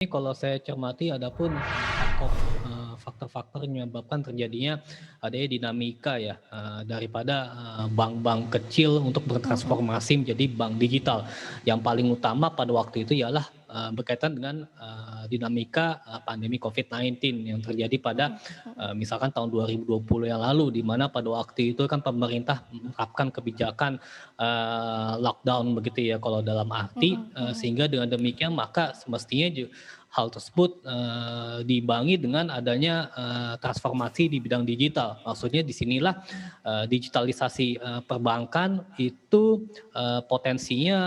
Ini kalau saya cermati adapun faktor-faktor yang menyebabkan terjadinya adanya dinamika ya, daripada, bank-bank kecil untuk Mhm. bertransformasi menjadi bank digital. Yang paling utama pada waktu itu ialah, berkaitan dengan, dinamika, pandemi COVID-19 yang terjadi pada, Mhm mhm. misalkan tahun 2020 yang lalu, di mana pada waktu itu kan pemerintah menerapkan kebijakan, lockdown begitu ya kalau dalam arti, Mhm mhm. sehingga dengan demikian maka semestinya hal tersebut, diimbangi dengan adanya, transformasi di bidang digital. Maksudnya di sinilah, digitalisasi, perbankan itu, potensinya,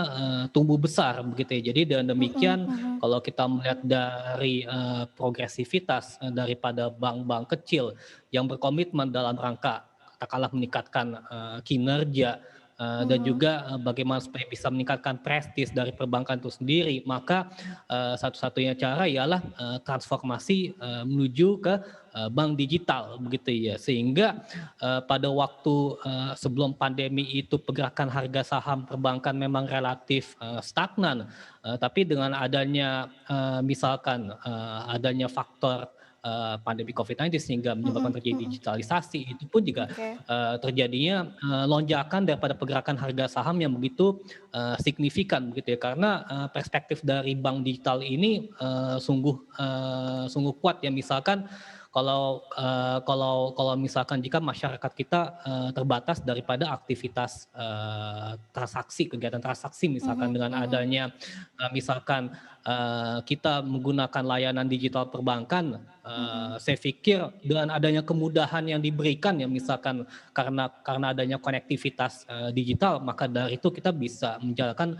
tumbuh besar begitu ya. Jadi dengan Mhm demikian mhm. kalau kita melihat dari, progresivitas, daripada bank-bank kecil yang berkomitmen dalam rangka katakanlah meningkatkan, kinerja, dan Mhm. juga, bagaimana supaya bisa meningkatkan prestis dari perbankan itu sendiri, maka, satu-satunya cara ialah, transformasi, menuju ke, bank digital begitu ya. Sehingga, pada waktu, sebelum pandemi itu pergerakan harga saham perbankan memang relatif, stagnan, tapi dengan adanya, misalkan, adanya faktor, pandemi COVID-19 sehingga menyebabkan Mhm terjadi mhm. digitalisasi, itu pun juga, Oke. terjadinya, lonjakan daripada pergerakan harga saham yang begitu, signifikan begitu ya. Karena, perspektif dari bank digital ini, sungguh kuat ya. Misalkan kalau misalkan jika masyarakat kita, terbatas daripada aktivitas, transaksi, kegiatan transaksi misalkan Mhm dengan mhm. adanya, misalkan, kita menggunakan layanan digital perbankan, Mhm. saya pikir dengan adanya kemudahan yang diberikan ya misalkan karena adanya konektivitas, digital, maka dari itu kita bisa menjalankan,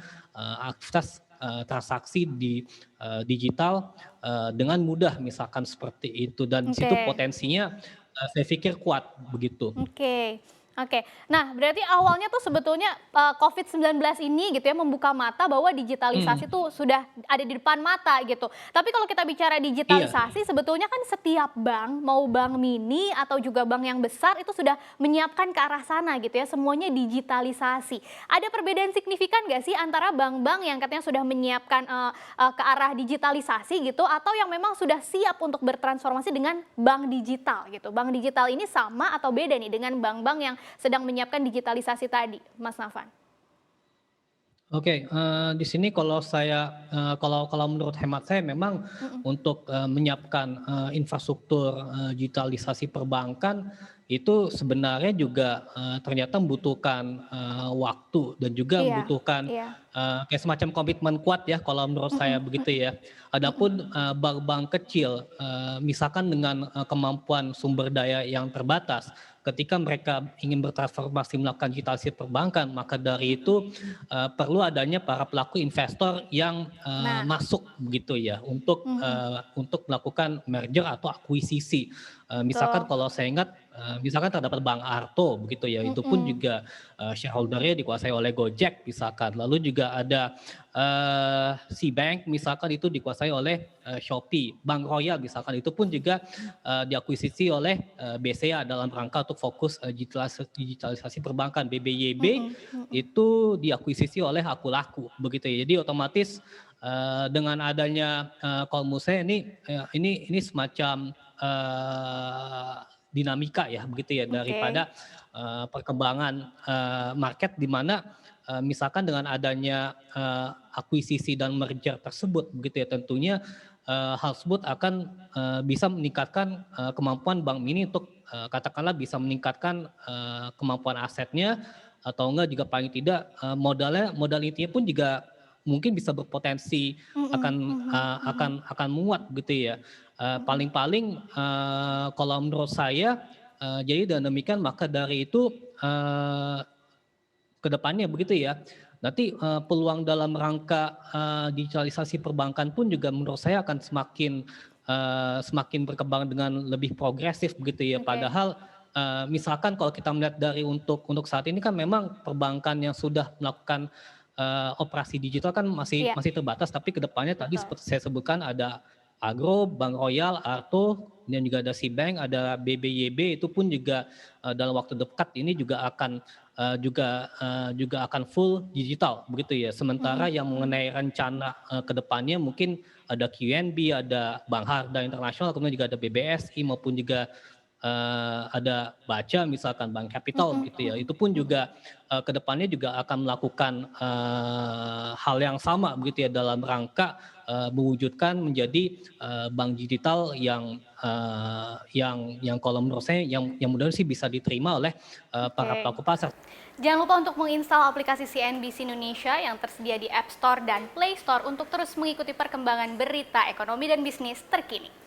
aktivitas, transaksi di, digital, dengan mudah misalkan seperti itu dan di situ Oke. potensinya, saya pikir kuat begitu. Oke oke. Nah, berarti awalnya tuh sebetulnya, COVID-19 ini gitu ya, membuka mata bahwa digitalisasi Mhm, tuh sudah ada di depan mata gitu. Tapi kalau kita bicara iya, digitalisasi, sebetulnya kan setiap bank, mau bank mini atau juga bank yang besar itu sudah menyiapkan ke arah sana gitu ya, semuanya digitalisasi. Ada perbedaan signifikan nggak sih antara bank-bank yang katanya sudah menyiapkan, ke arah digitalisasi gitu, atau yang memang sudah siap untuk bertransformasi dengan bank digital gitu? Bank digital ini sama atau beda nih dengan bank-bank yang sedang menyiapkan digitalisasi tadi, Mas Nafan? oke, di sini kalau kalau menurut hemat saya memang Mhm. untuk, menyiapkan, infrastruktur, digitalisasi perbankan itu sebenarnya juga, ternyata membutuhkan, waktu dan juga Iya membutuhkan, iya. kayak semacam komitmen kuat ya kalau menurut saya Mhm begitu mhm. ya. Mhm. Adapun, bank-bank kecil, misalkan dengan, kemampuan sumber daya yang terbatas, ketika mereka ingin bertransformasi melakukan digitalisasi perbankan, maka dari Mhm. itu, perlu adanya para pelaku investor yang, Nah. masuk begitu ya Mhm. untuk melakukan merger atau akuisisi. Misalkan Betul. kalau saya ingat, misalkan terdapat Bank Arto begitu ya, itu pun Mhm. juga, shareholder-nya dikuasai oleh Gojek misalkan. Lalu juga ada, Cbank misalkan itu dikuasai oleh, Shopee. Bank Royal misalkan itu pun juga, diakuisisi oleh, BCA dalam rangka untuk fokus, digitalisasi perbankan. BBYB Mhm mhm. itu diakuisisi oleh Akulaku begitu ya. Jadi otomatis, dengan adanya, kalau menurut saya ini semacam, dinamika ya begitu ya Oke. daripada, perkembangan, market di mana, misalkan dengan adanya, akuisisi dan merger tersebut begitu ya tentunya, hal tersebut akan, bisa meningkatkan, kemampuan bank mini untuk, katakanlah bisa meningkatkan, kemampuan asetnya atau enggak juga paling tidak, modal intinya pun juga mungkin bisa berpotensi Mhm mhm mhm. akan menguat gitu ya. Mhm. Paling-paling, kalau menurut saya, jadi dengan demikian maka dari itu, eee, ke depannya begitu ya, nanti, peluang dalam rangka, digitalisasi perbankan pun juga menurut saya akan semakin berkembang dengan lebih progresif begitu ya. Oke. Padahal, misalkan kalau kita melihat dari untuk saat ini kan memang perbankan yang sudah melakukan, operasi digital kan masih Iya, masih terbatas, tapi ke depannya tadi betul. seperti saya sebutkan ada Agro, Bank Royal, Arto, kemudian juga ada Cbank, ada BBYB itu pun juga dalam waktu dekat ini juga akan full digital begitu ya. Sementara Mhm. yang mengenai rencana ke depannya mungkin ada QNB, ada Bank Harda Internasional, kemudian juga ada BBSI maupun juga ada Baca misalkan Bank Capital Mhm. begitu ya. Itu pun juga ke depannya juga akan melakukan hal yang sama begitu ya dalam rangka mewujudkan menjadi bank digital yang kalau menurut saya yang mudah sih bisa diterima oleh para Oke. pelaku pasar. Jangan lupa untuk menginstal aplikasi CNBC Indonesia yang tersedia di App Store dan Play Store untuk terus mengikuti perkembangan berita ekonomi dan bisnis terkini.